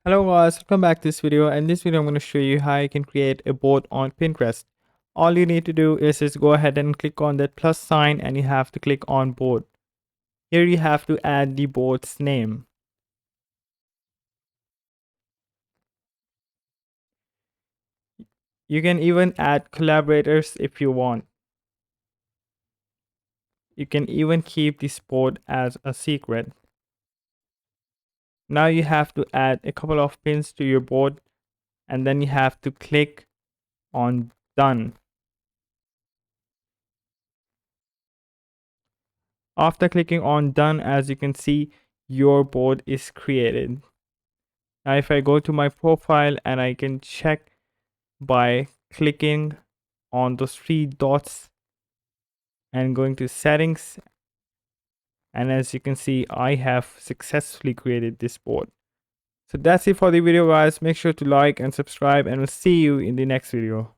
Hello guys, welcome back to this video. In this video I'm going to show you how you can create a board on Pinterest. All you need to do is just go ahead and click on that plus sign and you have to click on board. Here you have to add the board's name. You can even add collaborators if you want. You can even keep this board as a secret. Now you have to add a couple of pins to your board and then you have to click on done. After clicking on done, as you can see, your board is created. Now if I go to my profile and I can check by clicking on those three dots and going to settings, and as you can see I have successfully created this board. So that's it for the video guys. Make sure to like and subscribe and we'll see you in the next video.